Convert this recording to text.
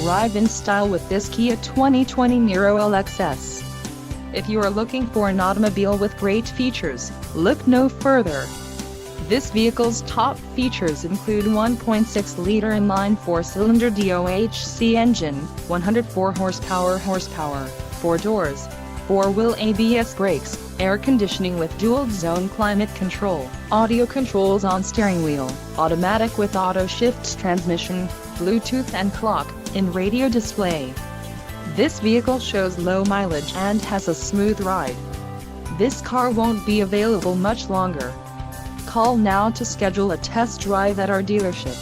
Arrive in style with this Kia 2020 Niro LXS. If you are looking for an automobile with great features, look no further. This vehicle's top features include 1.6-liter inline 4-cylinder DOHC engine, 104 horsepower, 4 doors, 4-wheel ABS brakes, air conditioning with dual-zone climate control, audio controls on steering wheel, automatic with auto-shift transmission, Bluetooth and clock-in radio display. This vehicle shows low mileage and has a smooth ride. This car won't be available much longer. Call now to schedule a test drive at our dealership.